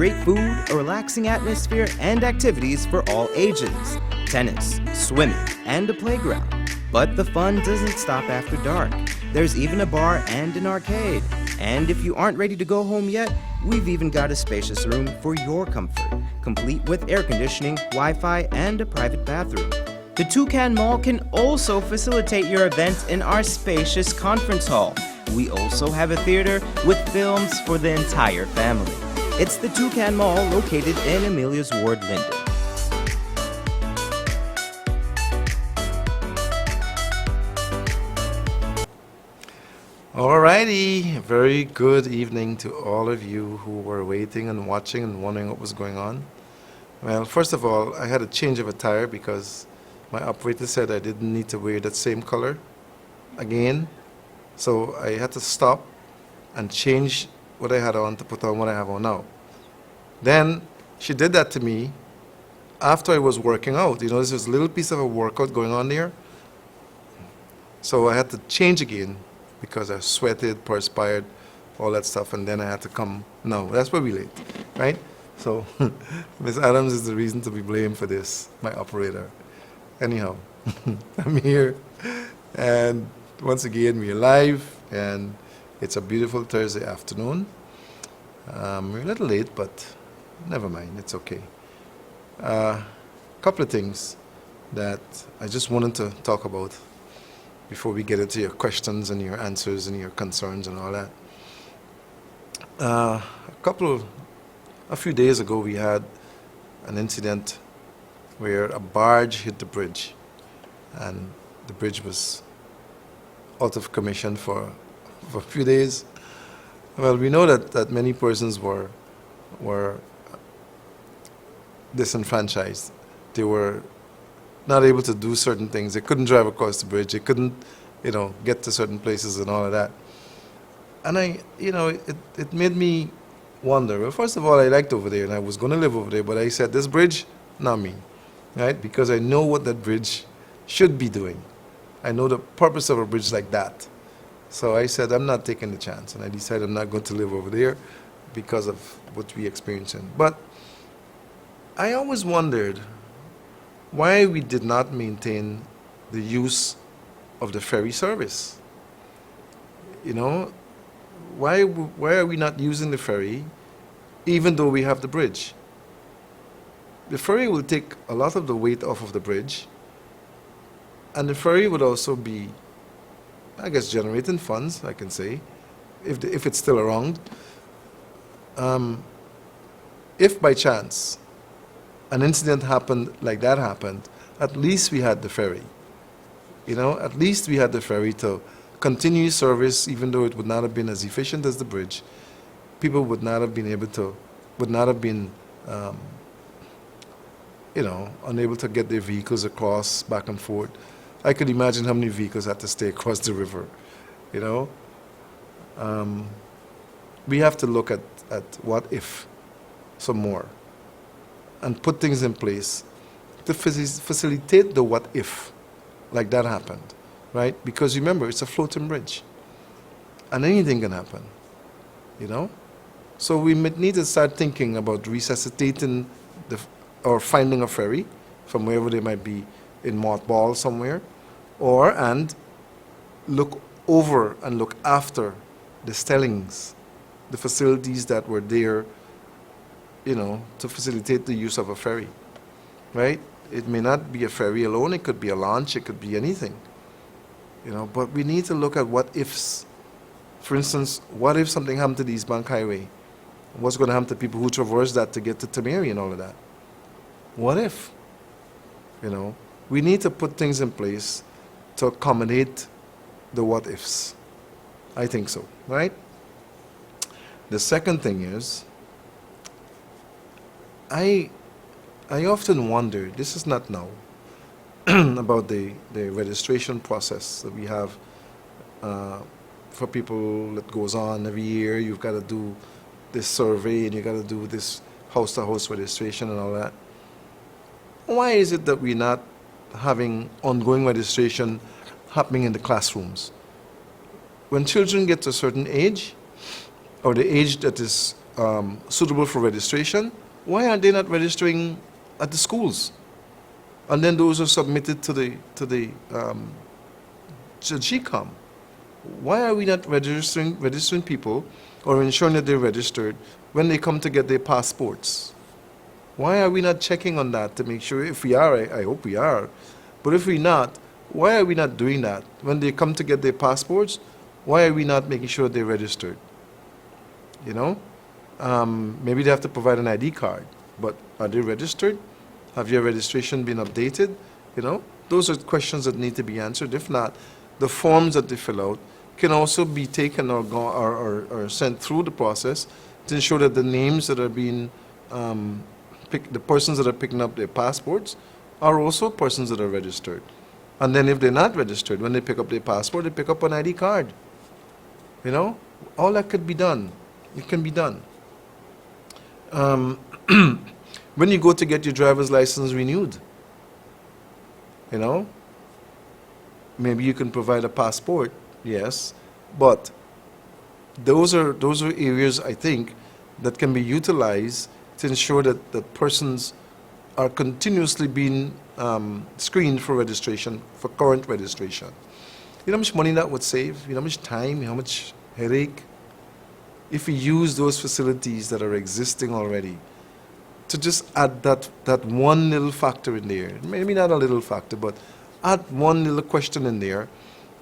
Great food, a relaxing atmosphere, and activities for all ages. Tennis, swimming, and a playground. But the fun doesn't stop after dark. There's even a bar and an arcade. And if you aren't ready to go home yet, we've even got a spacious room for your comfort, complete with air conditioning, Wi-Fi, and a private bathroom. The Toucan Mall can also facilitate your event in our spacious conference hall. We also have a theater with films for the entire family. It's the Toucan Mall located in Amelia's Ward, Linden. Alrighty, very good evening to all of you who were waiting and watching and wondering what was going on. Well, first of all, I had a change of attire because my operator said I didn't need to wear that same color again. So I had to stop and change what I had on to put on what I have on now. Then she did that to me after I was working out. You know, there's a little piece of a workout going on there. So I had to change again because I sweated, perspired, all that stuff, and then I had to come. No, that's where we late, right? So Ms. Adams is the reason to be blamed for this, my operator. Anyhow, I'm here, and once again we're live, and it's a beautiful Thursday afternoon. We're a little late, but never mind, it's okay. A couple of things that I just wanted to talk about before we get into your questions and your answers and your concerns and all that. A few days ago we had an incident where a barge hit the bridge, and the bridge was out of commission for a few days. Well, we know that many persons were disenfranchised. They were not able to do certain things. They couldn't drive across the bridge. They couldn't, get to certain places and all of that. And it made me wonder. Well, first of all, I liked over there, and I was going to live over there, but I said, this bridge, not me, right? Because I know what that bridge should be doing. I know the purpose of a bridge like that. So I said, I'm not taking the chance, and I decided I'm not going to live over there because of what we experiencing. But I always wondered why we did not maintain the use of the ferry service. Why are we not using the ferry even though we have the bridge? The ferry will take a lot of the weight off of the bridge, and the ferry would also be, I guess, generating funds, I can say, if it's still around. If by chance an incident happened like that happened, at least we had the ferry. At least we had the ferry to continue service, even though it would not have been as efficient as the bridge. People would not have been unable to get their vehicles across back and forth. I could imagine how many vehicles had to stay across the river. We have to look at what if some more and put things in place to facilitate the what if like that happened, right? Because remember, it's a floating bridge and anything can happen, So we need to start thinking about resuscitating or finding a ferry from wherever they might be in mothball somewhere, and look over and look after the stellings, the facilities that were there, to facilitate the use of a ferry, right? It may not be a ferry alone, it could be a launch, it could be anything, but we need to look at what ifs. For instance, what if something happened to the East Bank Highway? What's going to happen to people who traverse that to get to Tamari and all of that? What if? We need to put things in place to accommodate the what ifs. I think so, right? The second thing is, I often wonder, this is not now, about the registration process that we have for people that goes on every year. You've got to do this survey and you've got to do this house-to-house registration and all that. Why is it that we're not having ongoing registration happening in the classrooms? When children get to a certain age, or the age that is suitable for registration, why aren't they not registering at the schools? And then those are submitted to the GCOM. Why are we not registering people or ensuring that they're registered when they come to get their passports? Why are we not checking on that to make sure? If we are, I hope we are, but if we're not, why are we not doing that? When they come to get their passports, why are we not making sure they're registered? You know? Maybe they have to provide an ID card, but are they registered? Have your registration been updated? You know? Those are questions that need to be answered. If not, the forms that they fill out can also be taken or sent through the process to ensure that the names that are being the persons that are picking up their passports are also persons that are registered. And then if they're not registered, when they pick up their passport, they pick up an ID card. You know? All that could be done. It can be done. When you go to get your driver's license renewed, you know, maybe you can provide a passport, yes, but those are areas, I think, that can be utilized to ensure that persons are continuously being screened for registration, for current registration. You know how much money that would save? You know how much time, how much headache? If we use those facilities that are existing already to just add that one little factor in there, maybe not a little factor, but add one little question in there,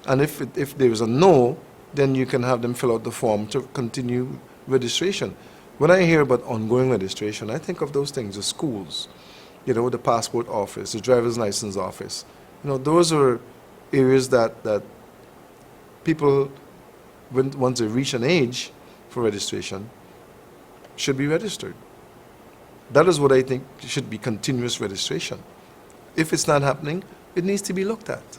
and if there is a no, then you can have them fill out the form to continue registration. When I hear about ongoing registration, I think of those things, the schools, you know, the passport office, the driver's license office. You know, those are areas that people, once they reach an age for registration, should be registered. That is what I think should be continuous registration. If it's not happening, it needs to be looked at.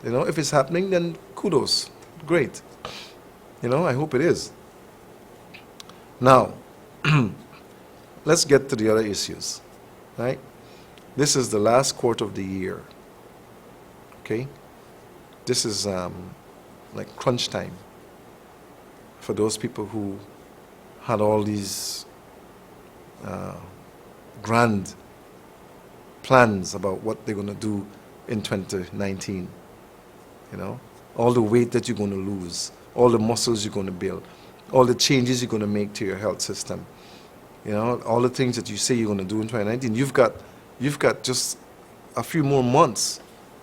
You know, if it's happening, then kudos, great. You know, I hope it is. Now, let's get to the other issues, right? This is the last quarter of the year, okay? This is like crunch time for those people who had all these grand plans about what they're going to do in 2019. You know, all the weight that you're going to lose, all the muscles you're going to build, all the changes you're going to make to your health system. You know, all the things that you say you're going to do in 2019. You've got just a few more months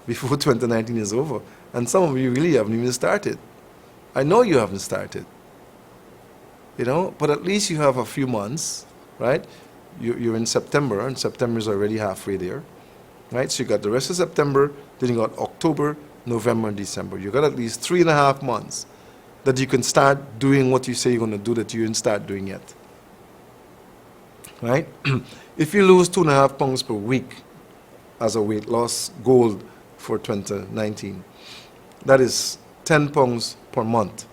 before 2019 is over, and some of you really haven't even started. I know you haven't started. You know, but at least you have a few months, right? You're in September, and September is already halfway there, right? So you got the rest of September, then you got October, November, and December. You got at least 3.5 months that you can start doing what you say you're going to do that you didn't start doing yet, right? If you lose 2.5 pounds per week as a weight loss goal for 2019, that is 10 pounds per month,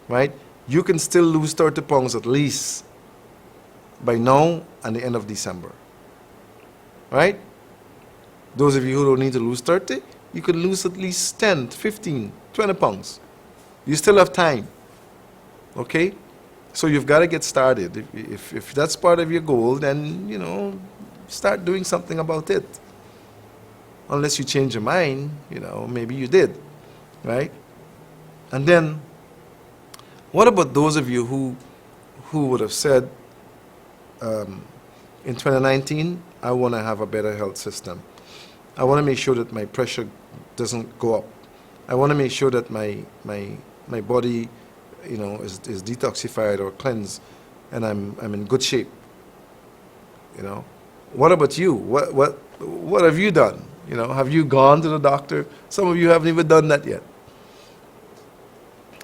right? You can still lose 30 pounds at least by now and the end of December, right? Those of you who don't need to lose 30, you can lose at least 10, 15, 20 pounds. You still have time, okay? So you've got to get started. If that's part of your goal, then, you know, start doing something about it. Unless you change your mind, you know, maybe you did, right? And then, what about those of you who would have said, in 2019, I want to have a better health system. I want to make sure that my pressure doesn't go up. I want to make sure that my body, you know, is detoxified or cleansed, and I'm in good shape. You know, what about you? What have you done? You know, have you gone to the doctor? Some of you haven't even done that yet.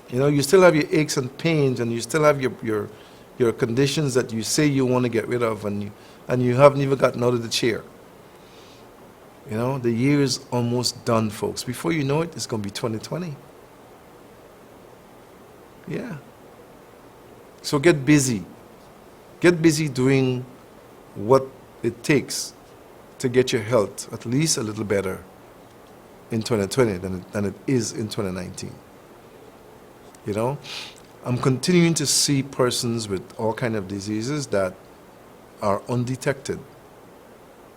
You know, you still have your aches and pains, and you still have your conditions that you say you want to get rid of, and you haven't even gotten out of the chair. You know, the year is almost done, folks. Before you know it, it's going to be 2020. Yeah. So get busy. Get busy doing what it takes to get your health at least a little better in 2020 than it is in 2019. You know? I'm continuing to see persons with all kind of diseases that are undetected.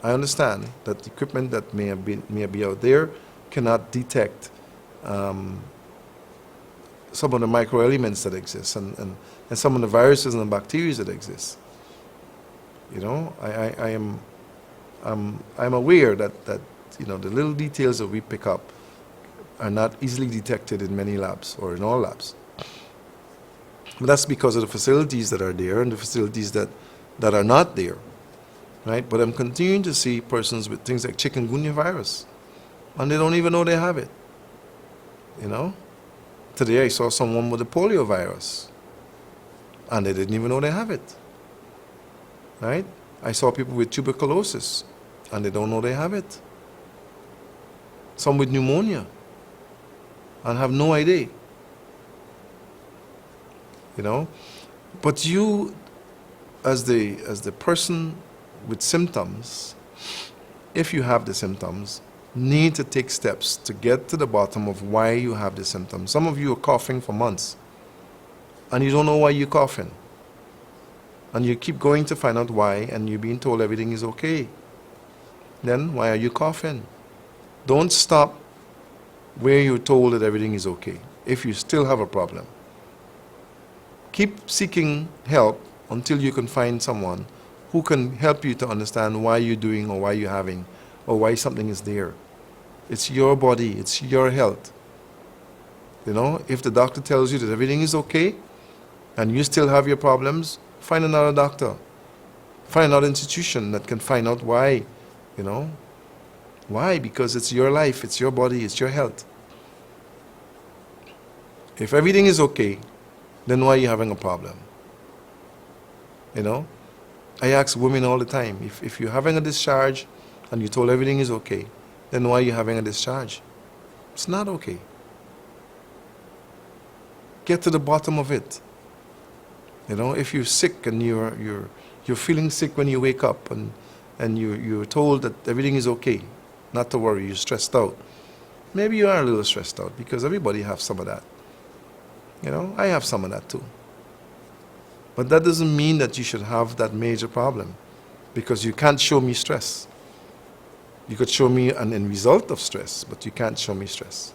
I understand that the equipment that may be out there cannot detect some of the microelements that exist and some of the viruses and the bacteria that exist. You know, I'm aware that the little details that we pick up are not easily detected in many labs or in all labs. But that's because of the facilities that are there and the facilities that are not there, right? But I'm continuing to see persons with things like chikungunya virus, and they don't even know they have it, you know? Today I saw someone with a polio virus, and they didn't even know they have it, right? I saw people with tuberculosis, and they don't know they have it. Some with pneumonia, and have no idea. You know, but you, as the person with symptoms, if you have the symptoms, need to take steps to get to the bottom of why you have the symptoms. Some of you are coughing for months, and you don't know why you're coughing, and you keep going to find out why, and you're being told everything is okay. Then why are you coughing? Don't stop where you're told that everything is okay if you still have a problem. Keep seeking help until you can find someone who can help you to understand why you're doing or why you're having or why something is there. It's your body, it's your health. You know, if the doctor tells you that everything is okay and you still have your problems, find another doctor. Find another institution that can find out why, you know. Why? Because it's your life, it's your body, it's your health. If everything is okay, then why are you having a problem? You know? I ask women all the time, if you're having a discharge and you're told everything is okay, then why are you having a discharge? It's not okay. Get to the bottom of it. You know, if you're sick and you're feeling sick when you wake up and you're told that everything is okay, not to worry, you're stressed out. Maybe you are a little stressed out because everybody has some of that. You know, I have some of that too. But that doesn't mean that you should have that major problem, because you can't show me stress. You could show me an end result of stress, but you can't show me stress.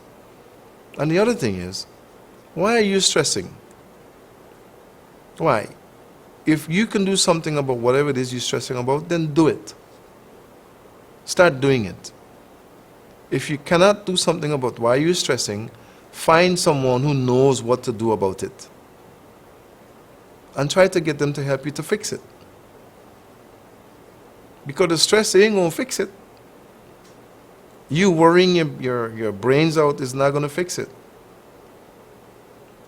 And the other thing is, why are you stressing? Why? If you can do something about whatever it is you're stressing about, then do it. Start doing it. If you cannot do something about why you're stressing, find someone who knows what to do about it. And try to get them to help you to fix it. Because the stress ain't going to fix it. You worrying your brains out is not going to fix it.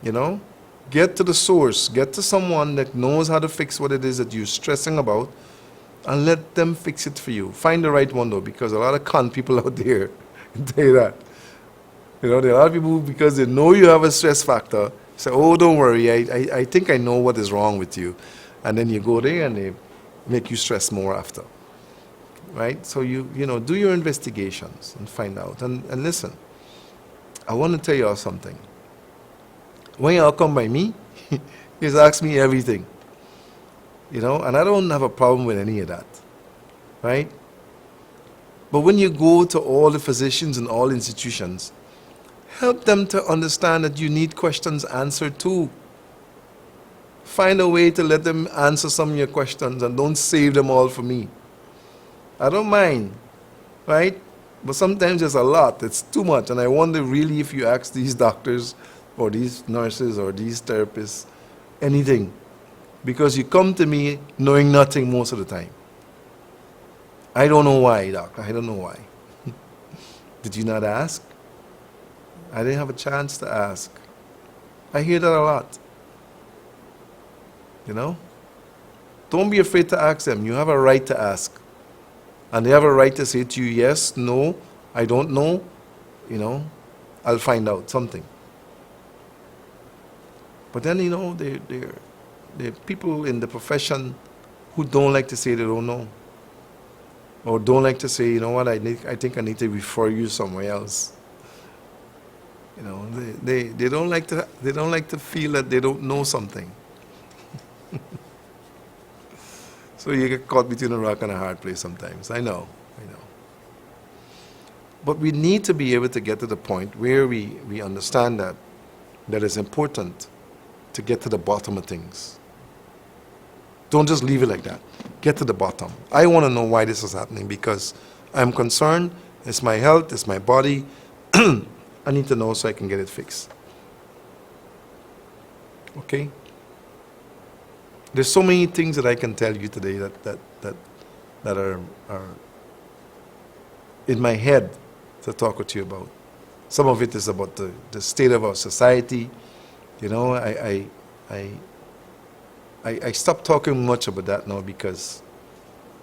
You know? Get to the source. Get to someone that knows how to fix what it is that you're stressing about, and let them fix it for you. Find the right one though, because a lot of con people out there can tell you that. You know, there are a lot of people who, because they know you have a stress factor, say, oh, don't worry, I think I know what is wrong with you. And then you go there and they make you stress more after. Right? So you know, do your investigations and find out. And listen, I want to tell you all something. When y'all come by me, you just ask me everything. You know, and I don't have a problem with any of that. Right? But when you go to all the physicians and all institutions, help them to understand that you need questions answered too. Find a way to let them answer some of your questions, and don't save them all for me. I don't mind, right? But sometimes there's a lot. It's too much. And I wonder really if you ask these doctors or these nurses or these therapists anything. Because you come to me knowing nothing most of the time. I don't know why, doctor. I don't know why. Did you not ask? I didn't have a chance to ask. I hear that a lot. You know? Don't be afraid to ask them. You have a right to ask. And they have a right to say to you, yes, no, I don't know, you know, I'll find out something. But then, you know, there are people in the profession who don't like to say they don't know. Or don't like to say, you know what, I think I need to refer you somewhere else. You know, they don't like to feel that they don't know something. So you get caught between a rock and a hard place sometimes. I know. But we need to be able to get to the point where we understand that it's important to get to the bottom of things. Don't just leave it like that. Get to the bottom. I want to know why this is happening because I'm concerned. It's my health, it's my body. I need to know so I can get it fixed. Okay? There's so many things that I can tell you today that are in my head to talk with you about. Some of it is about the state of our society. You know, I stopped talking much about that now because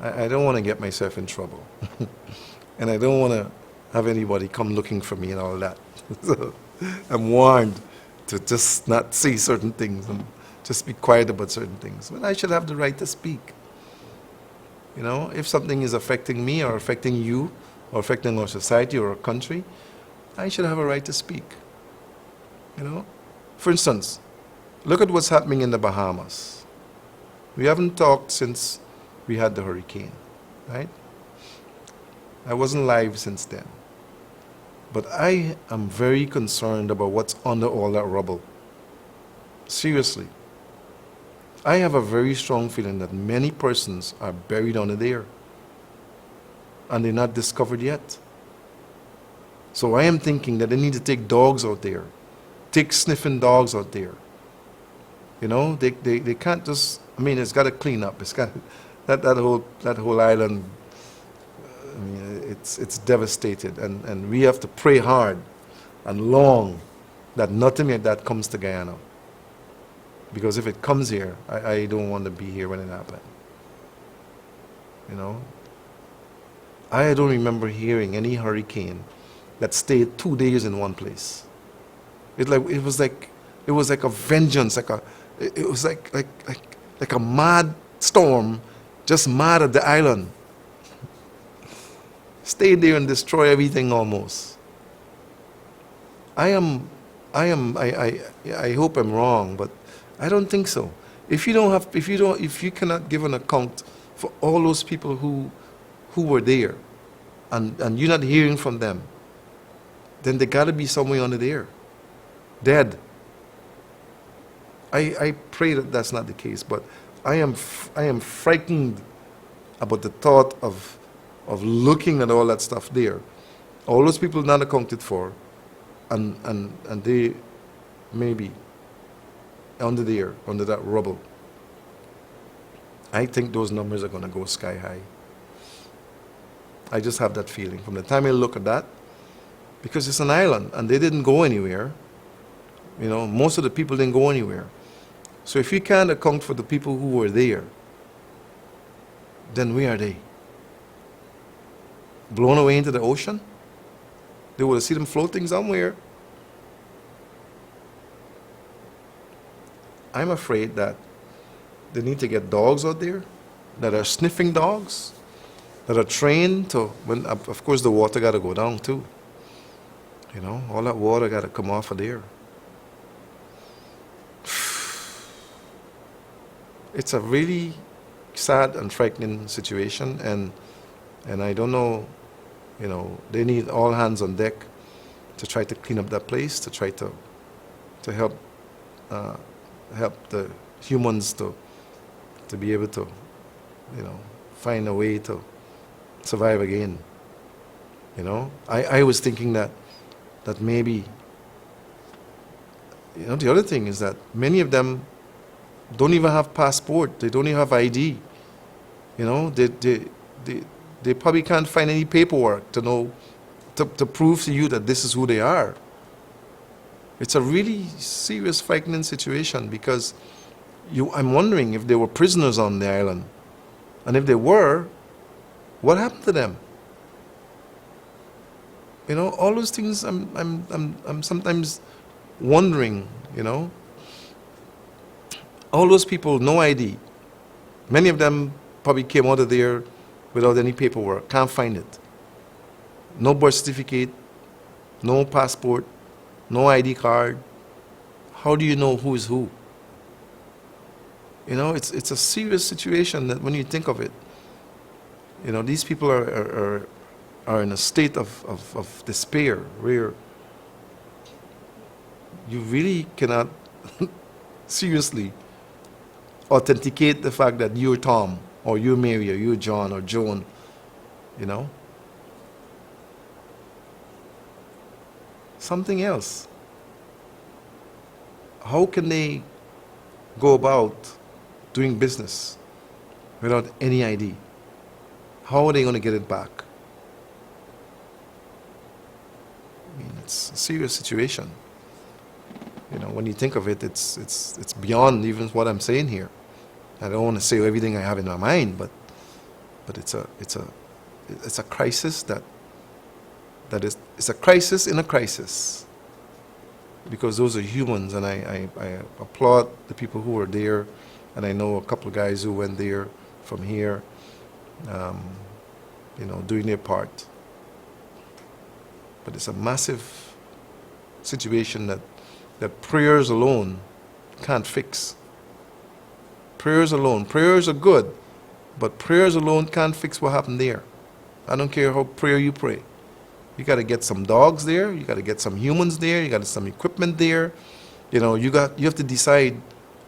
I don't want to get myself in trouble. And I don't want to have anybody come looking for me and all that. So I'm warned to just not say certain things and just be quiet about certain things. But I should have the right to speak. You know, if something is affecting me or affecting you or affecting our society or our country, I should have a right to speak. You know? For instance, look at what's happening in the Bahamas. We haven't talked since we had the hurricane, right? I wasn't live since then. But I am very concerned about what's under all that rubble. Seriously. I have a very strong feeling that many persons are buried under there and they're not discovered yet. So I am thinking that they need to take dogs out there, take sniffing dogs out there. You know, they can't just, I mean, it's got to clean up. It's got that whole island. I mean, it's devastated, and we have to pray hard and long that nothing like that comes to Guyana. Because if it comes here, I don't want to be here when it happens. You know, I don't remember hearing any hurricane that stayed 2 days in one place. It was like a vengeance, it was like a mad storm, just mad at the island. Stay there and destroy everything almost. I hope I'm wrong, but I don't think so. If you cannot give an account for all those people who were there, and you're not hearing from them, then they got to be somewhere under there, dead. I pray that that's not the case, but I am frightened about the thought of looking at all that stuff there. All those people not accounted for, and they maybe under there, under that rubble. I think those numbers are going to go sky high. I just have that feeling from the time I look at that, because it's an island and they didn't go anywhere. You know, most of the people didn't go anywhere. So if you can't account for the people who were there, then where are they? Blown away into the ocean? They would have seen them floating somewhere. I'm afraid that they need to get dogs out there that are sniffing dogs, that are trained to, when, of course the water got to go down too. You know, all that water got to come off of there. It's a really sad and frightening situation, and I don't know, you know, they need all hands on deck to try to clean up that place, to try to help the humans to be able to, you know, find a way to survive again. You know, I was thinking that maybe, you know, the other thing is that many of them don't even have passport. They don't even have ID. You know, they probably can't find any paperwork to know, to prove to you that this is who they are. It's a really serious, frightening situation because I'm wondering if they were prisoners on the island. And if they were, what happened to them? You know, all those things I'm sometimes wondering, you know. All those people, no ID. Many of them probably came out of there without any paperwork, can't find it. No birth certificate, no passport, no ID card. How do you know who is who? You know, it's a serious situation that when you think of it, you know, these people are in a state of despair where you really cannot seriously authenticate the fact that you're Tom, or you're Mary, or you're John, or Joan, you know? Something else. How can they go about doing business without any ID? How are they going to get it back? I mean, it's a serious situation. You know, when you think of it, it's beyond even what I'm saying here. I don't want to say everything I have in my mind, but it's a crisis it's a crisis in a crisis. Because those are humans, and I applaud the people who were there, and I know a couple of guys who went there from here, you know, doing their part. But it's a massive situation that prayers alone can't fix. Prayers alone. Prayers are good, but prayers alone can't fix what happened there. I don't care how prayer you pray. You got to get some dogs there. You got to get some humans there. You got some equipment there. You know, you have to decide,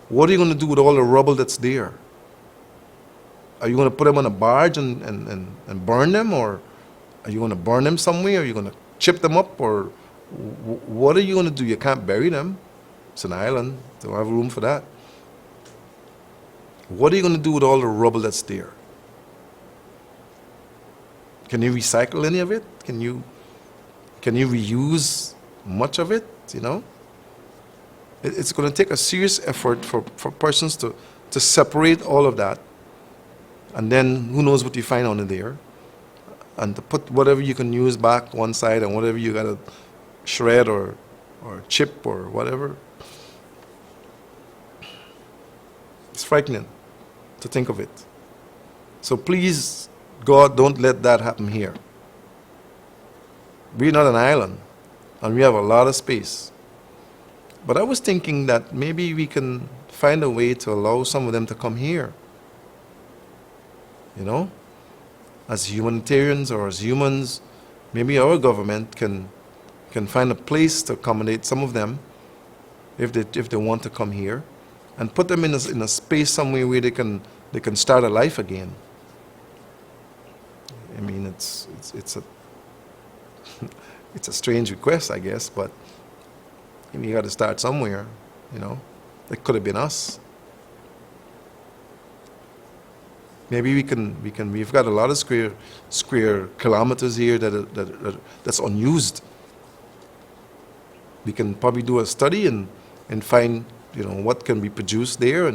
what are you going to do with all the rubble that's there? Are you going to put them on a barge and burn them, or are you going to burn them somewhere? Are you going to chip them up, or what are you going to do? You can't bury them. It's an island. They don't have room for that. What are you going to do with all the rubble that's there? Can you recycle any of it? Can you reuse much of it? You know, it's going to take a serious effort for persons to separate all of that, and then who knows what you find under there, and to put whatever you can use back one side and whatever you got to shred or chip or whatever. It's frightening to think of it. So please, God, don't let that happen here. We're not an island, and we have a lot of space. But I was thinking that maybe we can find a way to allow some of them to come here. You know? As humanitarians or as humans, maybe our government can find a place to accommodate some of them if they want to come here, and put them in a space somewhere where they can start a life again. I mean, it's a it's a strange request, I guess, but you got to start somewhere. You know, it could have been us. Maybe we've got a lot of square kilometers here that's unused. We can probably do a study and find, you know, what can be produced there,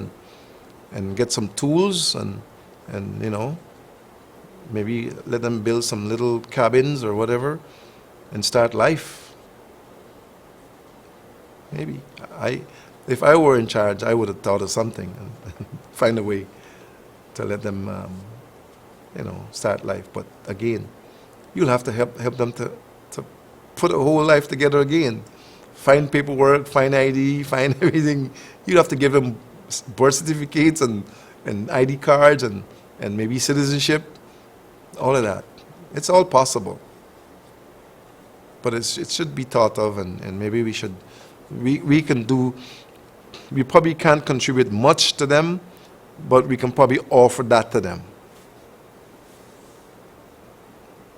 and get some tools and you know, maybe let them build some little cabins or whatever and start life. Maybe. If I were in charge, I would have thought of something and find a way to let them, you know, start life. But again, you'll have to help them to put a whole life together again. Find paperwork, find ID, find everything. You'd have to give them birth certificates and ID cards and maybe citizenship, all of that. It's all possible. But it should be thought of, and maybe we probably can't contribute much to them, but we can probably offer that to them.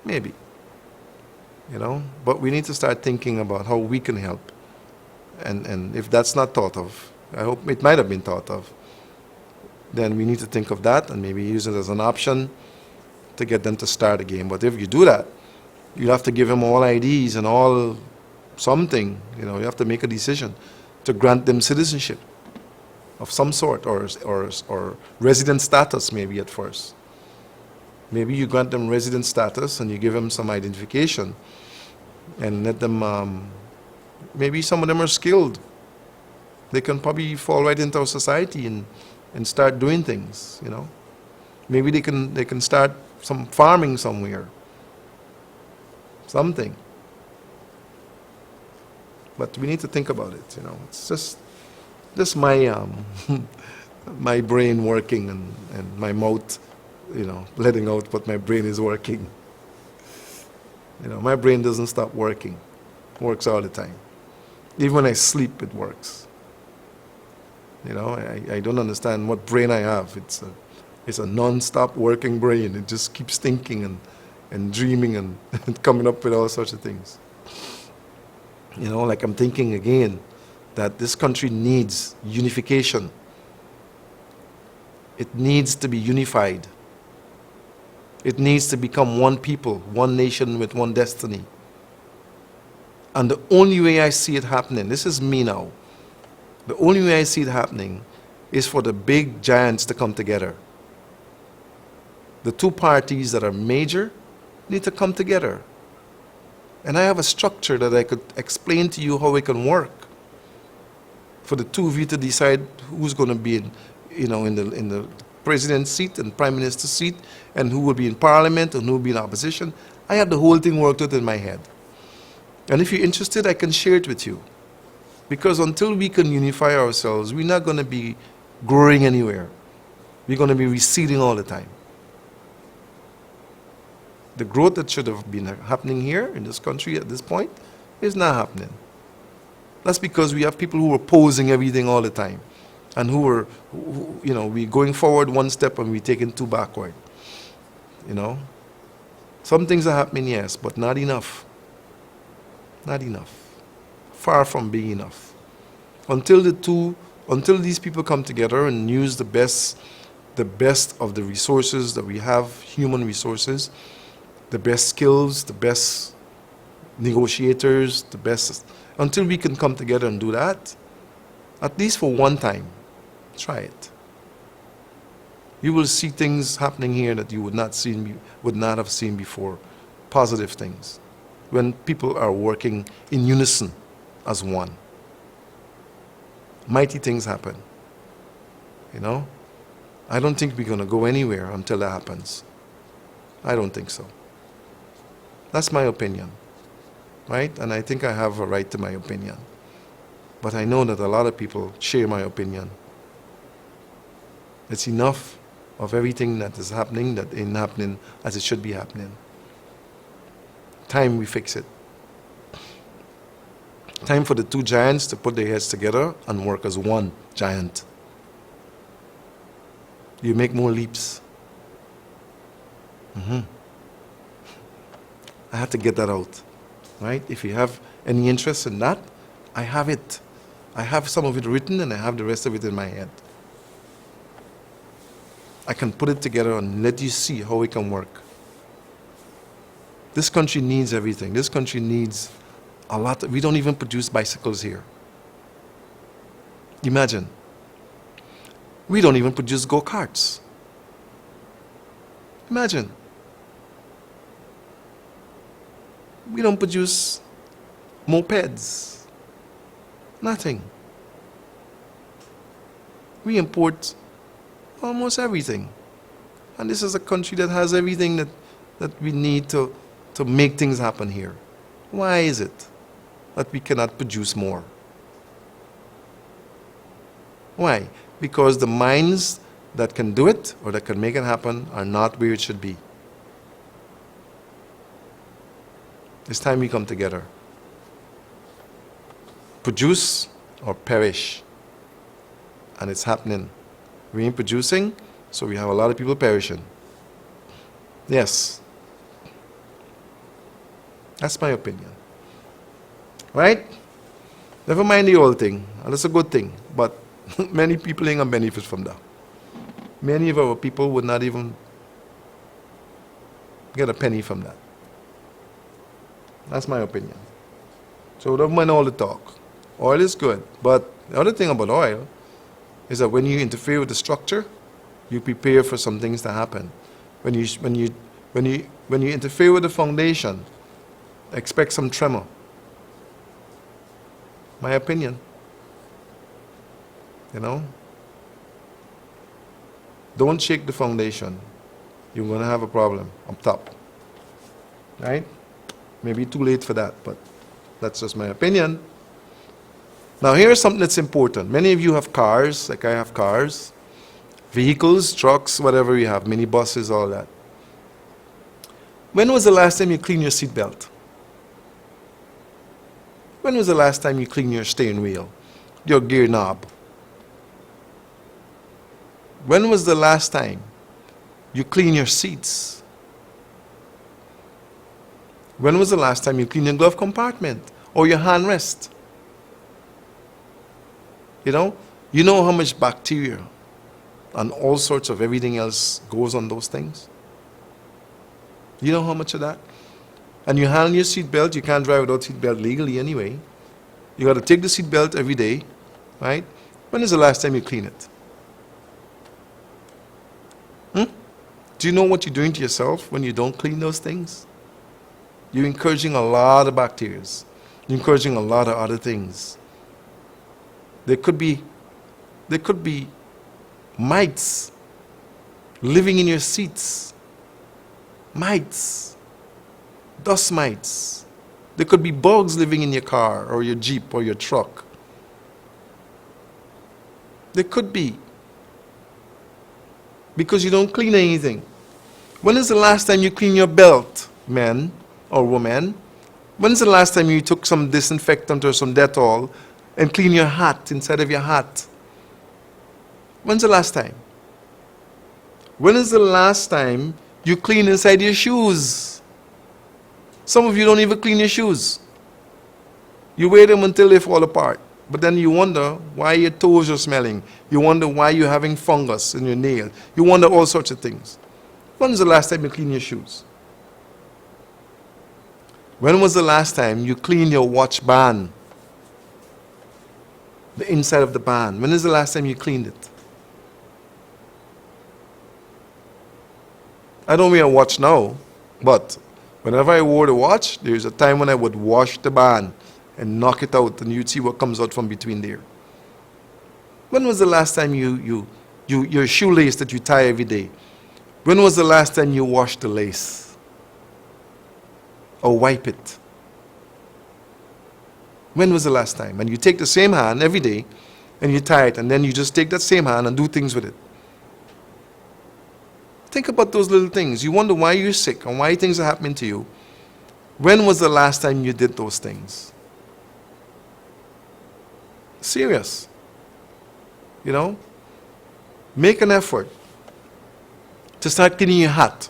Maybe. You know, but we need to start thinking about how we can help. And if that's not thought of, I hope it might have been thought of, then we need to think of that and maybe use it as an option to get them to start again. But if you do that, you have to give them all IDs and all something. You know, you have to make a decision to grant them citizenship of some sort, or resident status maybe at first. Maybe you grant them resident status and you give them some identification and let them, maybe some of them are skilled. They can probably fall right into our society and start doing things, you know. Maybe they can start some farming somewhere. Something. But we need to think about it, It's just my my brain working and my mouth, letting out what my brain is working. My brain doesn't stop working. Works all the time. Even when I sleep, it works. I don't understand what brain I have. It's a non-stop working brain. It just keeps thinking and dreaming and coming up with all sorts of things. Like I'm thinking again that this country needs unification. It needs to be unified. It needs to become one people, one nation with one destiny. And the only way I see it happening, this is me now, the only way I see it happening is for the big giants to come together. The two parties that are major need to come together. And I have a structure that I could explain to you how it can work. For the two of you to decide who's going to be in the president's seat and prime minister's seat, and who will be in parliament and who will be in opposition. I have the whole thing worked out in my head. And if you're interested, I can share it with you. Because until we can unify ourselves, we're not going to be growing anywhere. We're going to be receding all the time. The growth that should have been happening here in this country at this point is not happening. That's because we have people who are opposing everything all the time. And we're going forward one step and we're taking two backward. Some things are happening, yes, but not enough. Not enough. Far from being enough. Until these people come together and use the best of the resources that we have, human resources, the best skills, the best negotiators, until we can come together and do that, at least for one time, try it. You will see things happening here that you would not have seen before. Positive things. When people are working in unison as one. Mighty things happen. I don't think we're going to go anywhere until that happens. I don't think so. That's my opinion. Right? And I think I have a right to my opinion. But I know that a lot of people share my opinion. It's enough of everything that is happening that ain't happening as it should be happening. Time we fix it. Time for the two giants to put their heads together and work as one giant. You make more leaps. I have to get that out. Right? If you have any interest in that, I have it. I have some of it written and I have the rest of it in my head. I can put it together and let you see how it can work. This country needs everything. This country needs a lot. We don't even produce bicycles here. Imagine. We don't even produce go-karts. Imagine. We don't produce mopeds. Nothing. We import almost everything. And this is a country that has everything that we need to make things happen here. Why is it that we cannot produce more? Why? Because the minds that can do it or that can make it happen are not where it should be. It's time we come together. Produce or perish. And it's happening. We ain't producing, so we have a lot of people perishing. Yes. That's my opinion. Right? Never mind the old thing. And that's a good thing. But many people ain't going to benefit from that. Many of our people would not even get a penny from that. That's my opinion. So don't mind all the talk. Oil is good. But the other thing about oil is that when you interfere with the structure, you prepare for some things to happen. When you interfere with the foundation, expect some tremor. My opinion. Don't shake the foundation. You're going to have a problem up top. Right? Maybe too late for that, but that's just my opinion. Now, here's something that's important. Many of you have cars, like I have cars, vehicles, trucks, whatever you have, minibuses, all that. When was the last time you cleaned your seatbelt? When was the last time you cleaned your steering wheel, your gear knob? When was the last time you cleaned your seats? When was the last time you cleaned your glove compartment or your handrest? You know how much bacteria and all sorts of everything else goes on those things? You know how much of that? And you handle your seatbelt, you can't drive without seatbelt legally anyway. You got to take the seatbelt every day, right? When is the last time you clean it? Do you know what you're doing to yourself when you don't clean those things? You're encouraging a lot of bacteria. You're encouraging a lot of other things. There could be mites living in your seats. Mites. Dust mites. There could be bugs living in your car or your Jeep or your truck. There could be. Because you don't clean anything. When is the last time you cleaned your belt, man or woman? When is the last time you took some disinfectant or some Dettol and cleaned your hat inside of your hat? When's the last time? When is the last time you clean inside your shoes? Some of you don't even clean your shoes. You wear them until they fall apart. But then you wonder why your toes are smelling. You wonder why you're having fungus in your nail. You wonder all sorts of things. When was the last time you cleaned your shoes? When was the last time you cleaned your watch band? The inside of the band. When is the last time you cleaned it? I don't wear a watch now, but whenever I wore the watch, there's a time when I would wash the band and knock it out, and you'd see what comes out from between there. When was the last time your shoelace that you tie every day? When was the last time you washed the lace? Or wipe it? When was the last time? And you take the same hand every day and you tie it, and then you just take that same hand and do things with it. Think about those little things. You wonder why you're sick and why things are happening to you. When was the last time you did those things? Serious. Make an effort to start cleaning your hat.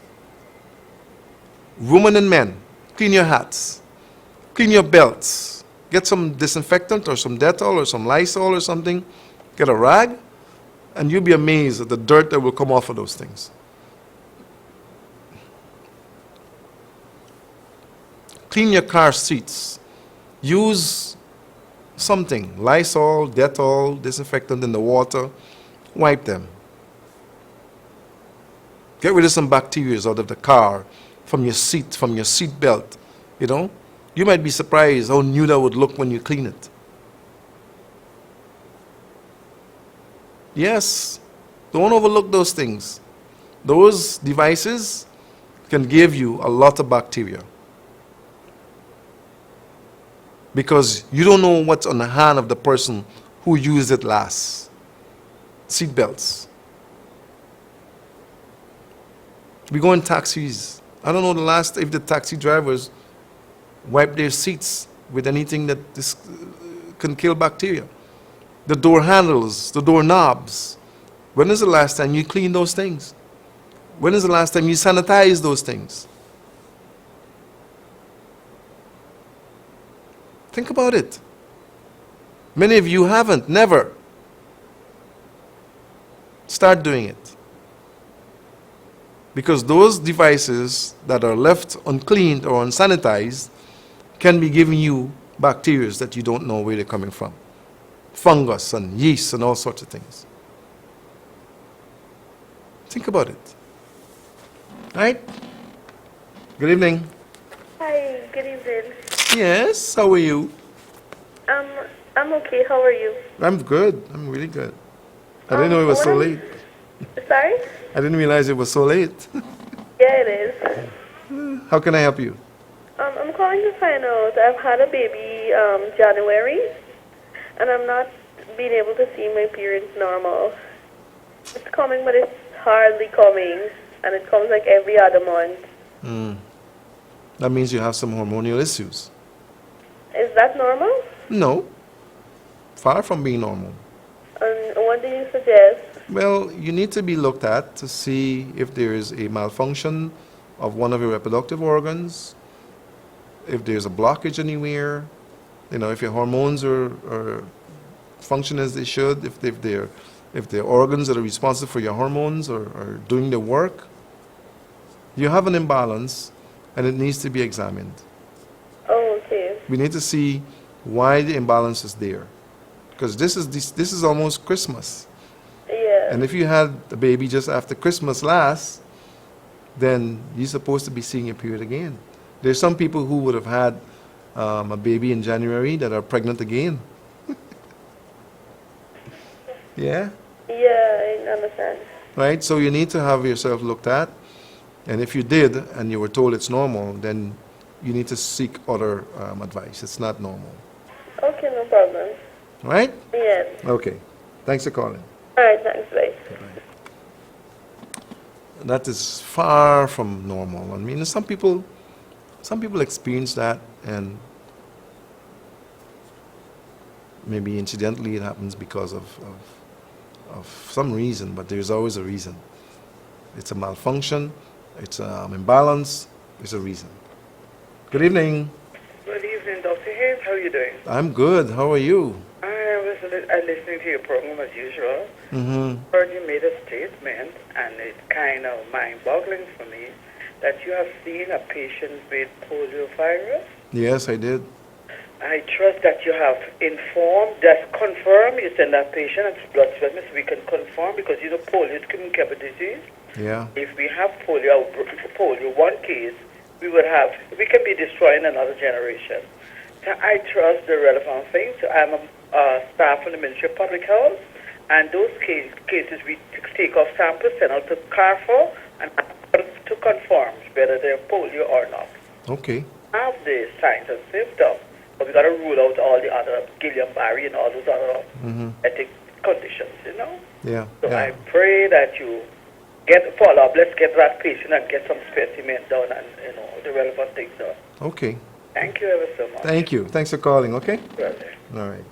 Women and men, clean your hats. Clean your belts. Get some disinfectant or some Dettol or some Lysol or something. Get a rag, and you'll be amazed at the dirt that will come off of those things. Clean your car seats. Use something, Lysol, Dettol, disinfectant in the water. Wipe them. Get rid of some bacteria out of the car, from your seat, from your seat belt. You might be surprised how new that would look when you clean it. Yes, don't overlook those things. Those devices can give you a lot of bacteria. Because you don't know what's on the hand of the person who used it last. Seat belts. We go in taxis. I don't know the last if the taxi drivers wipe their seats with anything that can kill bacteria. The door handles, the door knobs. When is the last time you cleaned those things? When is the last time you sanitized those things? Think about it. Many of you haven't, never. Start doing it. Because those devices that are left uncleaned or unsanitized can be giving you bacteria that you don't know where they're coming from. Fungus and yeast and all sorts of things. Think about it. All right? Good evening. Hi, good evening. Yes, how are you? I'm okay. How are you? I'm good. I'm really good. I didn't know it was so late. Sorry? I didn't realize it was so late. Yeah, it is. How can I help you? I'm calling to find out. I've had a baby January, and I'm not being able to see my periods normal. It's coming, but it's hardly coming, and it comes like every other month. That means you have some hormonal issues. Is that normal? No, far from being normal. And what do you suggest? Well, you need to be looked at to see if there is a malfunction of one of your reproductive organs, if there's a blockage anywhere, if your hormones are function as they should, if the organs that are responsible for your hormones are doing their work. You have an imbalance, and it needs to be examined. Oh, okay. We need to see why the imbalance is there, because this is almost Christmas. Yeah. And if you had a baby just after Christmas last, then you're supposed to be seeing your period again. There's some people who would have had a baby in January that are pregnant again. Yeah? Yeah, I understand. Right? So you need to have yourself looked at. And if you did and you were told it's normal, then you need to seek other advice. It's not normal. Okay, no problem. Right? Yes. Okay. Thanks for calling. All right, thanks, bye. That is far from normal. I mean, some people experience that, and maybe incidentally it happens because of some reason, but there's always a reason. It's a malfunction, it's an imbalance, there's a reason. Good evening. Good evening, Dr. Hayes. How are you doing? I'm good. How are you? I was listening to your program as usual. Mm-hmm. Heard you made a statement, and it's kind of mind-boggling for me that you have seen a patient with poliovirus. Yes, I did. I trust that you have informed, just confirm you send that patient and blood specimen so we can confirm, because polio is communicable disease. Yeah. If we have polio, one case, we can be destroying another generation. So I trust the relevant things. I'm a staff in the Ministry of Public Health, and those cases we take off samples, send out to CARFO, and to confirm whether they're polio or not. Okay. Have the signs and symptoms, but we got to rule out all the other Guillain-Barré and all those other ethic conditions, Yeah. So Yeah. I pray that you get follow up. Let's get that patient and get some specimen done and the relevant things done. Okay. Thank you ever so much. Thank you. Thanks for calling, okay? Brother. All right.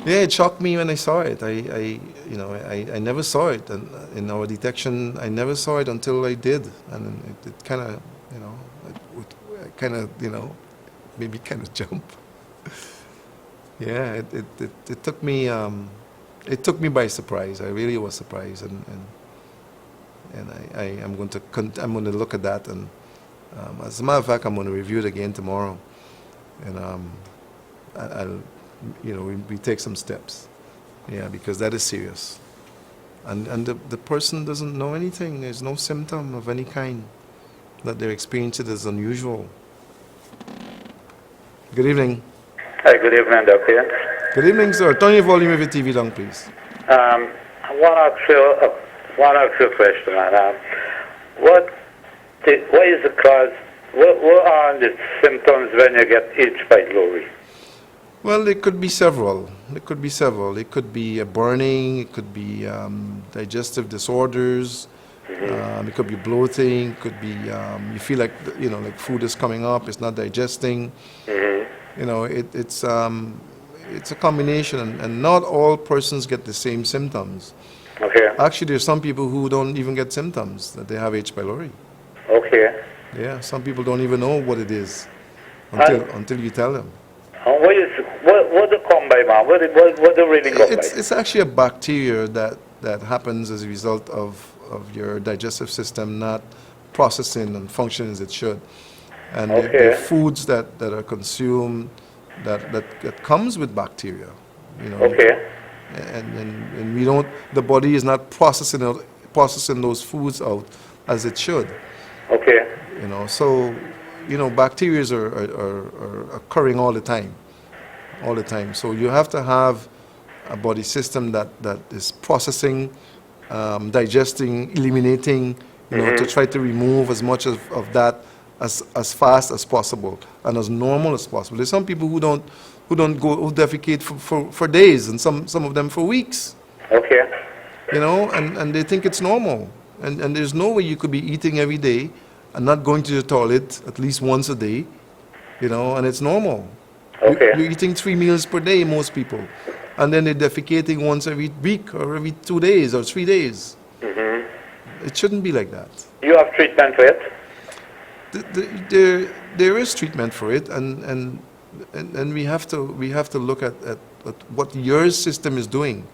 Yeah, it shocked me when I saw it. I never saw it, and in our detection, I never saw it until I did, and it kind of, maybe kind of jump. Yeah, it took me, it took me by surprise. I really was surprised, and I'm going to look at that, and as a matter of fact, I'm going to review it again tomorrow, and I'll. We take some steps, because that is serious. And the person doesn't know anything. There's no symptom of any kind that they're experiencing is unusual. Good evening. Hi, good evening, Dr. Good evening, sir. Turn your volume of your TV down, please. I want to ask you a question. What is the cause? What are the symptoms when you get H. pylori? Well, it could be several. It could be a burning. It could be digestive disorders. It could be bloating. It could be you feel like like food is coming up. It's not digesting. It's a combination, and not all persons get the same symptoms. Okay. Actually, there's some people who don't even get symptoms that they have H. pylori. Okay. Yeah, some people don't even know what it is until you tell them. What do come by, man? What do really come by? It's actually a bacteria that happens as a result of your digestive system not processing and functioning as it should. And the foods that are consumed that comes with bacteria, Okay. And we don't, the body is not processing those foods out as it should. Okay. So bacteria are occurring all the time. So you have to have a body system that is processing, digesting, eliminating, to try to remove as much of that as fast as possible and as normal as possible. There's some people who who defecate for days, and some of them for weeks. Okay. You know, and they think it's normal. And there's no way you could be eating every day and not going to the toilet at least once a day, you know, and it's normal. Okay. You're eating 3 meals per day, most people. And then they're defecating once every week or every 2 days or 3 days. It shouldn't be like that. You have treatment for it? There is treatment for it, and we have to look at what your system is doing.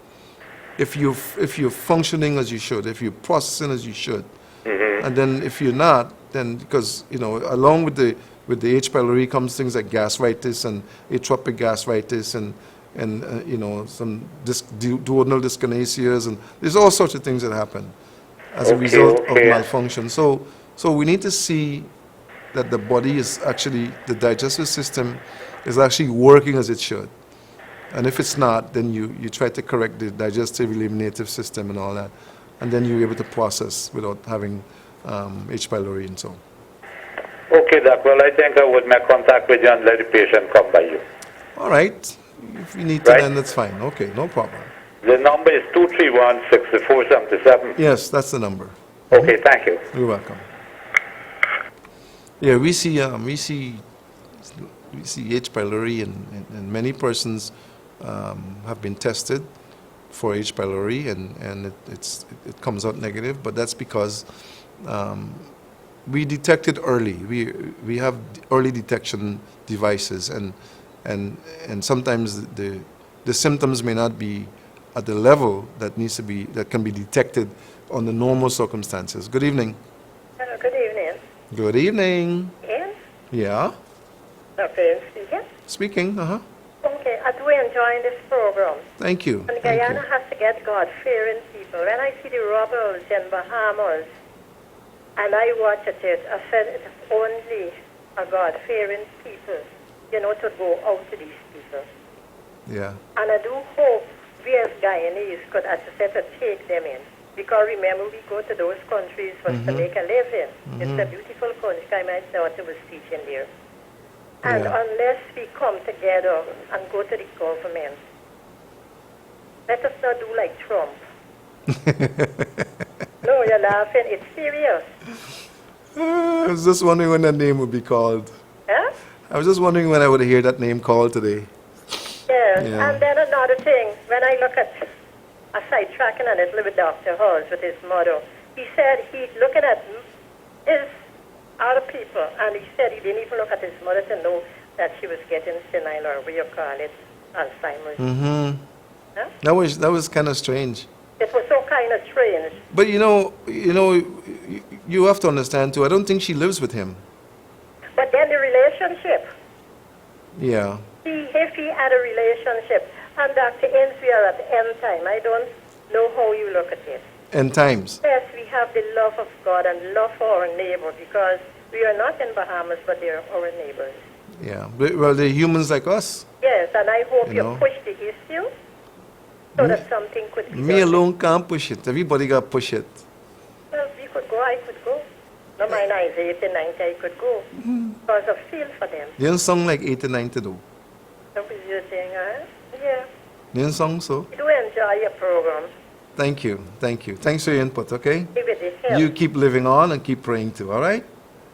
If you're functioning as you should, if you're processing as you should, and then if you're not, then because you know, along with the H. pylori comes things like gastritis and atropic gastritis and you know, some duodenal dyskinesias, and there's all sorts of things that happen as a result of malfunction. So we need to see that the body is actually, the digestive system is actually working as it should. And if it's not, then you try to correct the digestive eliminative system and all that. And then you're able to process without having H. pylori and so on. Okay, Doc. Well, I think I would make contact with you and let the patient come by you. All right. If you need to, Right. then that's fine. Okay, no problem. The number is 231-6477. Yes, that's the number. Okay, thank you. You're welcome. Yeah, we see H. pylori, and many persons have been tested for H. pylori, and it comes out negative, but that's because we detect it early. We have early detection devices, and sometimes the symptoms may not be at the level that can be detected under normal circumstances. Good evening. Hello, good evening. Good evening. Ian? Yeah, Dr. Ian speaking. speaking. Okay, I do enjoy this program. Thank you. And Thank Guyana you. has to get God-fearing people. When I see the rebels in Bahamas, and I watch it, I said it's only a God-fearing people, you know, to go out to these people. Yeah. And I do hope we as Guyanese could, as I said, to take them in. Because remember, we go to those countries for to make a living. It's a beautiful country. My daughter was teaching there. And Yeah. unless we come together and go to the government, let us not do like Trump. No, you're laughing. It's serious. I was just wondering when that name would be called. Huh? I was just wondering when I would hear that name called today. Yeah. Yeah. And then another thing, when I look at a sidetracking on it with Dr. Halls with his motto, he said he's looking at his other people, and he said he didn't even look at his mother to know that she was getting senile, or what you call it, Alzheimer's. Mm-hmm. Huh? That was kind of strange. It was so kind of strange. But you have to understand too. I don't think she lives with him. But then the relationship, Yeah. if he had a relationship, and Dr. Ince, we are at the end time. I don't know how you look at it. End times. Yes, we have the love of God and love for our neighbor, because we are not in Bahamas, but they are our neighbors. Yeah. Well, they're humans like us. Yes, and I hope You you know. push the issue so that something could be Me done. alone can't push it. Everybody got to push it. Well, we could go, I could go. No, my 80, 90, I could go. Because I feel for them. They don't sound like 80, 90 though. That was your thing, huh? Yeah. They don't sound so. I do enjoy your program. Thank you. Thank you. Thanks for your input, okay? Give it the help. You keep living on and keep praying too, all right?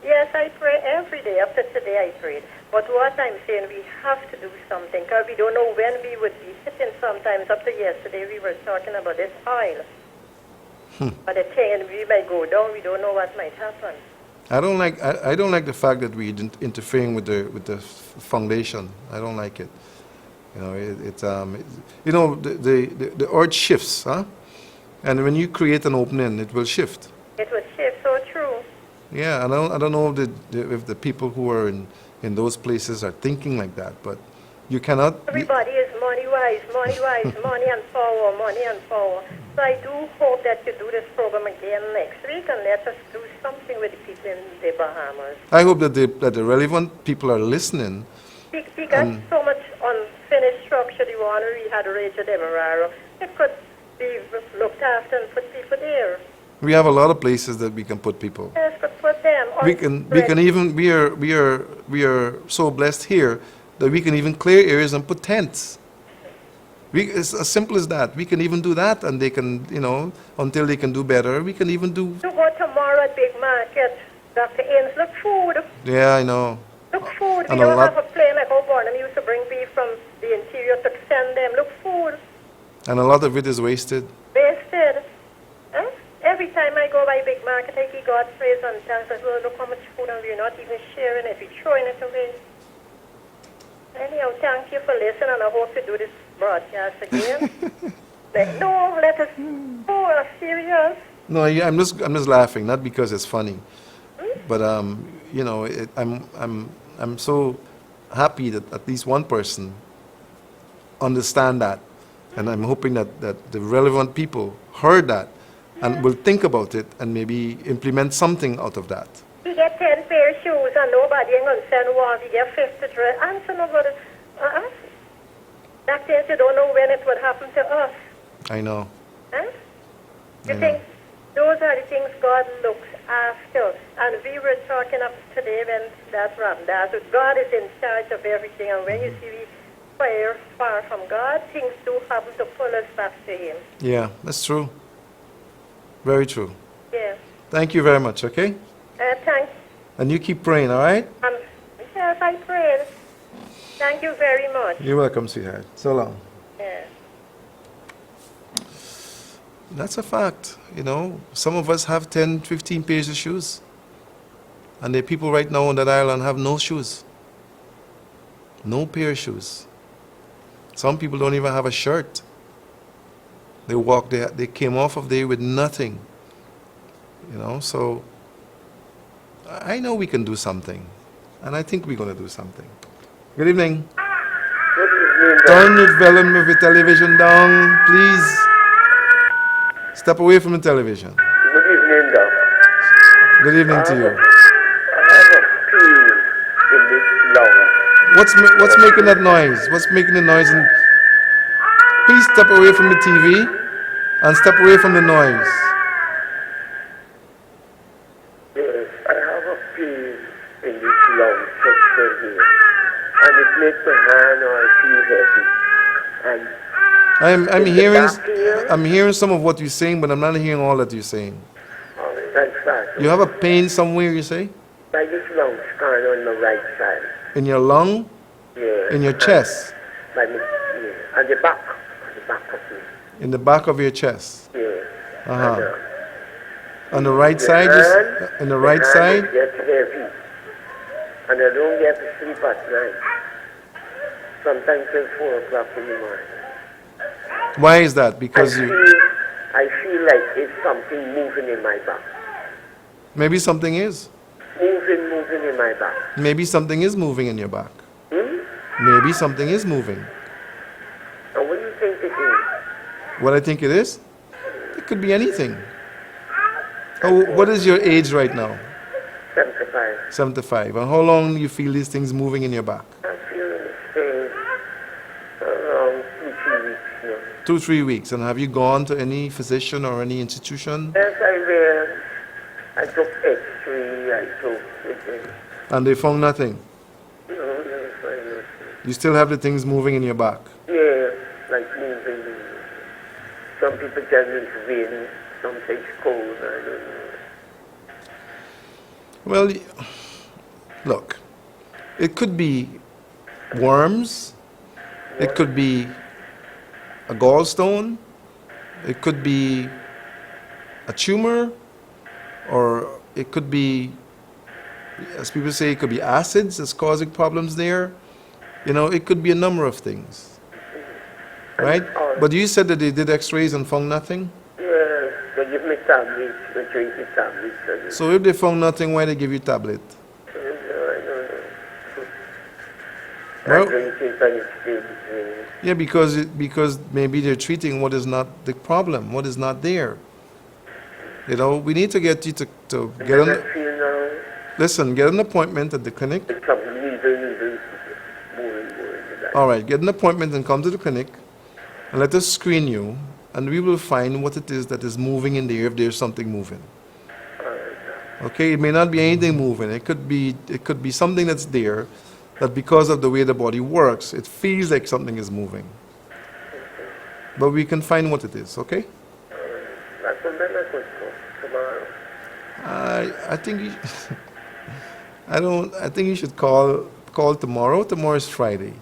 Yes, I pray every day. After today, I prayed. But what I'm saying, we have to do something, because we don't know when we would be sitting sometimes. Up to yesterday, we were talking about this oil. But the thing, and we might go down, we don't know what might happen. I don't like the fact that we didn't interfering with the foundation. I don't like it. You know, the earth shifts, huh? And when you create an opening, it will shift. It was shift, so true. Yeah, I don't know if the people who are in those places are thinking like that, but you cannot. Everybody is money-wise, money and power, money and power. So I do hope that you do this program again next week and let us do something with the people in the Bahamas. I hope that the relevant people are listening. We got so much unfinished structure, the one we had Rachel Demerara. It could be looked after and put people there. We have a lot of places that we can put people. Yes, could put them on. We can even we are so blessed here that we can even clear areas and put tents. It's as simple as that. We can even do that, and they can, until they can do better, we can even do. To go tomorrow at Big Market, Dr. Ains, look food. Yeah, I know. Look food. And We a don't lot- have a plane like how Barnum used to bring beef from the interior to send them. Look food. And a lot of it is wasted. Wasted. Huh? Every time I go by Big Market, I give God praise and thanks. I say, "Oh, look how much food, and we're not even sharing it. We're throwing it away." Anyhow, thank you for listening, and I hope to do this broadcast again. No, let us go serious. No, I'm just laughing, not because it's funny, but I'm so happy that at least one person understand that, and I'm hoping that the relevant people heard that and will think about it and maybe implement something out of that. We get 10 pair of shoes and nobody ain't going to send one. We get 50 dress. Answer nobody. That means you don't know when it would happen to us. I know. Huh? You I think those are the things God looks after. And we were talking up today when that God is in charge of everything. And when you see we far from God, things do happen to pull us back to Him. Yeah, that's true. Very true. Yeah. Thank you very much, okay? Thanks. And you keep praying, all right? Yes, I pray. Thank you very much. You're welcome, sweetheart. So long. Yeah. That's a fact. Some of us have 10, 15 pairs of shoes. And there are people right now on that island have no shoes. No pair of shoes. Some people don't even have a shirt. They came off of there with nothing. So I know we can do something. And I think we're going to do something. Good evening. Good evening, Turn your volume of your television down, please. Step away from the television. Good evening, Doc. Good evening to you. I have a pain in this lung. What's making that noise? What's making the noise? And please step away from the TV and step away from the noise. Yes, I have a pain in this lung section here. And it makes my hand or I feel heavy. And I'm hearing some of what you're saying, but I'm not hearing all that you're saying. that's that. You have a pain somewhere, you say? By this lung scan on the right side. In your lung? Yeah. In your chest? By me, yeah. And the back of me. In the back of your chest? Yeah. Uh-huh. On the right the side? hand- On the right side? It gets heavy. And I don't get to sleep at night. Sometimes till 4 o'clock in the morning. Why is that? Because I feel like it's something moving in my back. maybe something is. Moving in my back. Maybe something is moving in your back. Hmm? Maybe something is moving. And what do you think it is? What I think it is? It could be anything. Oh, what is your age right now? 75. 75. And how long do you feel these things moving in your back? I feel the same around 2-3 weeks now. 2-3 weeks. And have you gone to any physician or any institution? Yes, I went. I took X-ray, I took everything. And they found nothing? No, no. You still have the things moving in your back? Yeah, like moving. Some people tell me it's raining, some say it's cold, I don't know. Well, look, it could be worms, it could be a gallstone, it could be a tumor, or it could be, as people say, it could be acids that's causing problems there. It could be a number of things, right? But you said that they did x-rays and found nothing? Yeah, they give me tablets, they drink the tablets. So if they found nothing, why they give you tablet? I don't know. Well- I drink it and it's still Yeah, because maybe they're treating what is not the problem, what is not there. We need to get you to get on. I feel now Listen, get an appointment at the clinic. it's some needle, more. All right, get an appointment and come to the clinic, and let us screen you, and we will find what it is that is moving in there if there's something moving. Okay, it may not be anything moving. It could be something that's there, that because of the way the body works, it feels like something is moving. But we can find what it is, okay? That's what then I could go tomorrow. I think you I think you should call tomorrow. Tomorrow is Friday.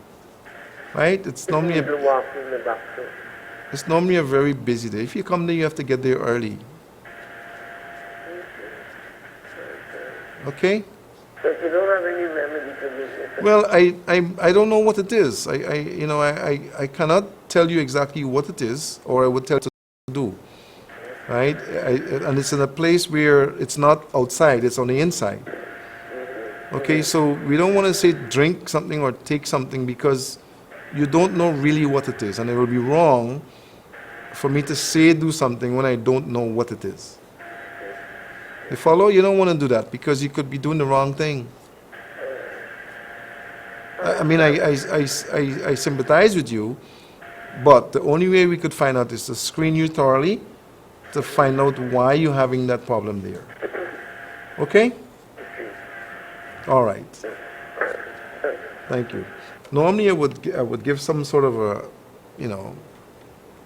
Right? It's normally You walk in the doctor. it's normally a very busy day. If you come there, you have to get there early. Okay? So if you don't have any remedy for this, Well, I don't know what it is. I cannot tell you exactly what it is, or I would tell you to do. Right? And it's in a place where it's not outside, it's on the inside. Okay, so we don't want to say drink something or take something because you don't know really what it is. And it will be wrong for me to say do something when I don't know what it is. You follow? You don't want to do that because you could be doing the wrong thing. I mean, I sympathize with you, but the only way we could find out is to screen you thoroughly to find out why you're having that problem there. Okay? All right. Thank you. Normally, I would give some sort of a,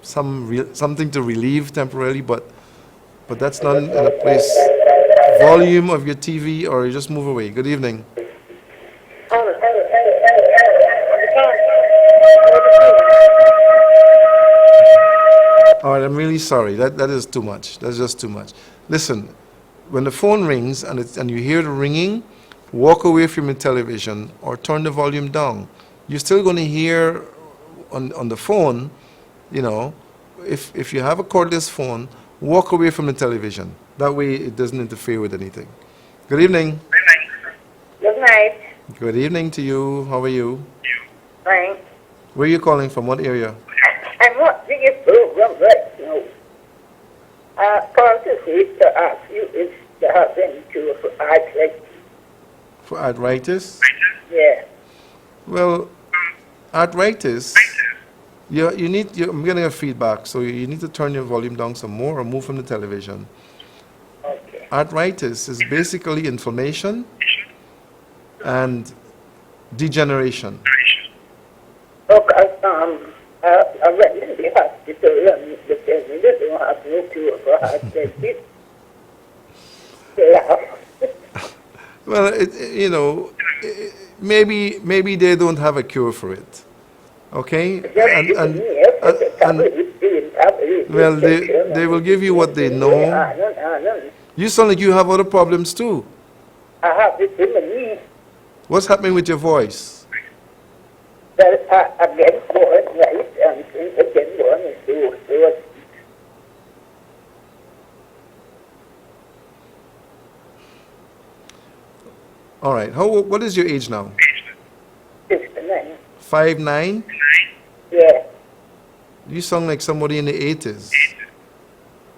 something to relieve temporarily, but that's not in a place. Volume of your TV, or you just move away. Good evening. All right, I'm really sorry. That is too much. That's just too much. Listen, when the phone rings and you hear the ringing, walk away from your television or turn the volume down. You're still going to hear on the phone, if you have a cordless phone, walk away from the television. That way it doesn't interfere with anything. Good evening. Good night. Good evening to you. How are you? Fine. Where are you calling from? What area? I'm watching a program right now. Courtesy to ask you if you have any cure for arthritis. For arthritis? Yeah. Well, arthritis, I'm getting a feedback, so you need to turn your volume down some more or move from the television. Okay. Arthritis is basically inflammation and degeneration. Okay, I went in the hospital and they told me they don't have no cure for arthritis. Yeah. Well, maybe they don't have a cure for it. Okay? Well, they will give you what they know. You sound like you have other problems too. I have it in my knee. What's happening with your voice? That I get born right and since I get born and do it. All right. What is your age now? 69. 5'9"? Yeah. You sound like somebody in the 80s.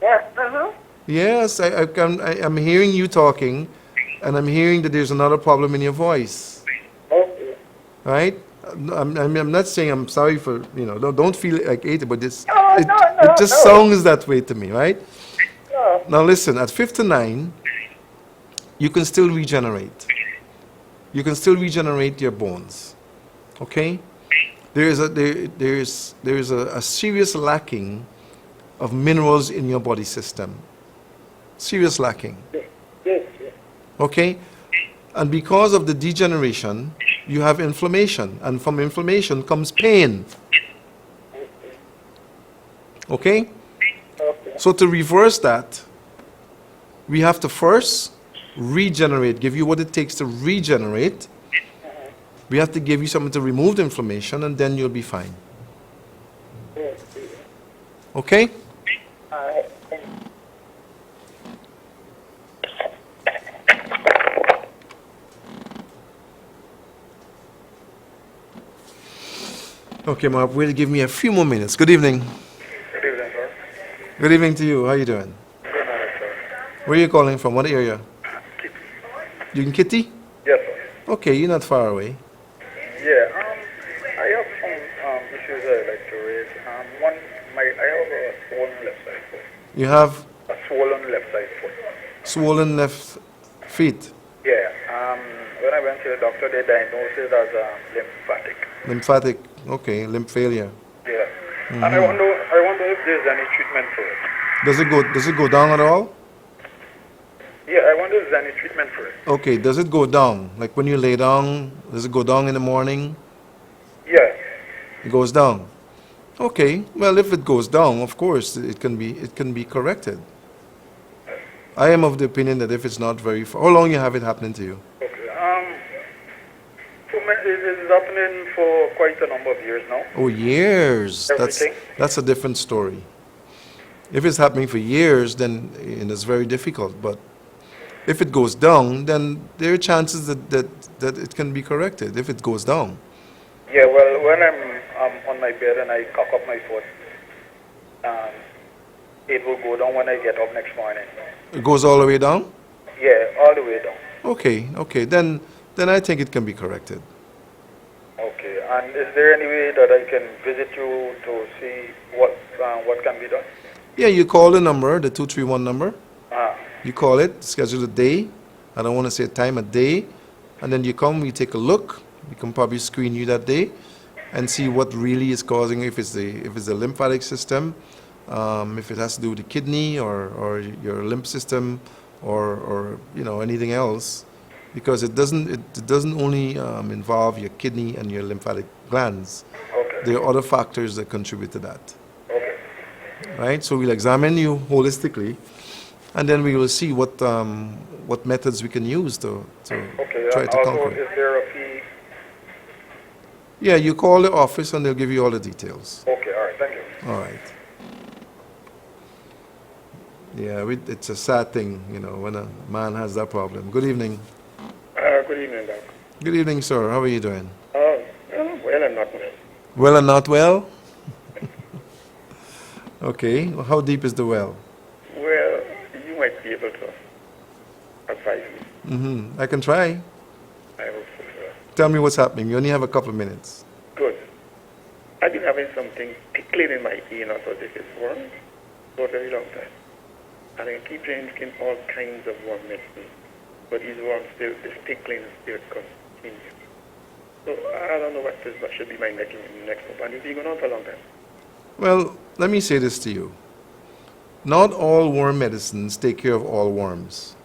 Yeah. Uh-huh. Yes, I'm hearing you talking, and I'm hearing that there's another problem in your voice. Okay. Right? I'm not saying I'm sorry for, don't feel like 80, but it just sounds that way to me, right? No. Now listen, at 59, you can still regenerate. You can still regenerate your bones. Okay? There is a serious lacking of minerals in your body system. Serious lacking. Yes. Okay? And because of the degeneration, you have inflammation. And from inflammation comes pain. Okay? Okay. So to reverse that, we have to first regenerate, give you what it takes to regenerate. We have to give you something to remove the inflammation, and then you'll be fine. Yes. Okay? All right. Okay, Mark, will give me a few more minutes. Good evening. Good evening, sir. Good evening to you. How are you doing? Good night, sir. Where are you calling from? What area? You in Kitty? Yes, sir. Okay, you're not far away. Yeah, I have some issues I'd like to raise. I have a swollen left side foot. You have A swollen left side foot. swollen left feet. Yeah, when I went to the doctor, they diagnosed it as lymphatic. Lymphatic, okay, lymph failure. Yeah. And I wonder if there's any treatment for it. Does it go down at all? Yeah, I wonder if there's any treatment for it. Okay, does it go down? Like when you lay down, does it go down in the morning? Yeah. It goes down. Okay, well, if it goes down, of course, it can be corrected. I am of the opinion that if it's not very far, how long you have it happening to you? Okay. For me, it is happening for quite a number of years now. Oh, years. Everything. That's a different story. If it's happening for years, then it's very difficult. But if it goes down, then there are chances that it can be corrected if it goes down. Yeah, well, when I'm on my bed and I cock up my foot, it will go down when I get up next morning. It goes all the way down? Yeah, all the way down. Okay. Then I think it can be corrected. Okay, and is there any way that I can visit you to see what can be done? Yeah, you call the number, the 231 number. Ah, You call it, schedule a day. I don't want to say a time, a day. And then you come, we take a look. We can probably screen you that day and see what really is causing, if it's the lymphatic system, if it has to do with the kidney or your lymph system or anything else. Because it doesn't only involve your kidney and your lymphatic glands. okay. There are other factors that contribute to that. Okay. Right? So we'll examine you holistically, and then we will see what methods we can use to Okay, try and to also, conquer it. is there a fee? Yeah, you call the office and they'll give you all the details. Okay, all right, thank you. All right. Yeah, it's a sad thing, when a man has that problem. Good evening. Good evening, Doc. Good evening, sir. How are you doing? Well, I'm not well. Well and not well? Okay. Well, how deep is the well? Well, you might be able to advise me. I can try. I hope so, sir. Tell me what's happening. You only have a couple of minutes. Good. I've been having something tickling in my ear, not so this is worm, for a very long time. And I keep drinking all kinds of worm medicine. But these worms still, this tickling is still continuing. So I don't know what should be my next move. And it's been going on for a long time. Well, let me say this to you. Not all worm medicines take care of all worms.